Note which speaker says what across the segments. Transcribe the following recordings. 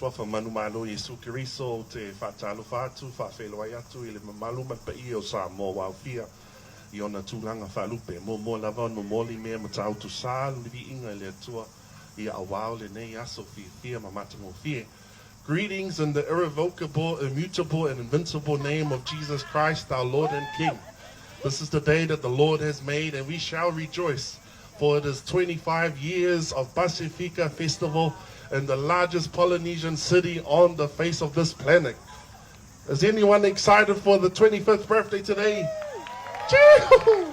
Speaker 1: suafa manu malo Yesu Kiriso te whaatalo whaatu, whaawheloi atu, i le mamalu mapai o Samoa wauwhia, i ona tūlanga whaalupe, mō lava no mōli mea ma tautu sā, livi inga le atua, i awao le nei aso whia ma matango whia. Greetings in the irrevocable, immutable, and invincible name of Jesus Christ, our Lord and King. This is the day that the Lord has made, and we shall rejoice, for it is 25 years of Pasifika Festival in the largest Polynesian city on the face of this planet. Is anyone excited for the 25th birthday today? Chee-hoo!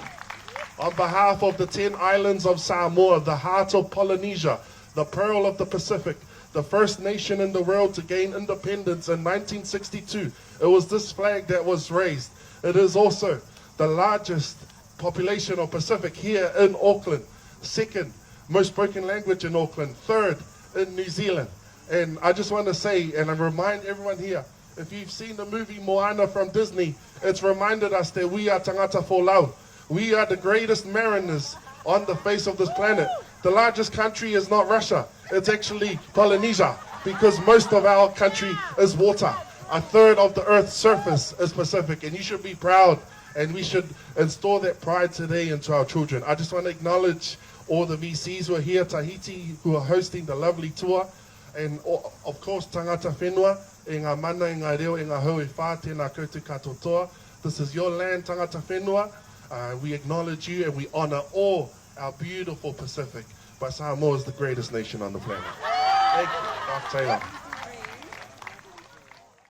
Speaker 1: On behalf of the 10 islands of Samoa, the heart of Polynesia, the pearl of the Pacific, the first nation in the world to gain independence in 1962, it was this flag that was raised. It is also the largest population of Pacific here in Auckland, second most spoken language in Auckland, third in New Zealand. And I just want to say, and I remind everyone here, if you've seen the movie Moana from Disney, it's reminded us that we are tangata folau. We are the greatest mariners on the face of this planet. The largest country is not Russia, it's actually Polynesia, because most of our country is water. A third of the Earth's surface is Pacific, and you should be proud, and we should install that pride today into our children. I just want to acknowledge all the VCs who are here, Tahiti, who are hosting the lovely tour, and of course, tangata whenua, e ngā mana, e ngā reo, e ngā hau e whā, tēnā koutou katoa. This is your land, tangata whenua. We acknowledge you and we honor all our beautiful Pacific. But Samoa is the greatest nation on the planet. Thank you. Mark Taylor.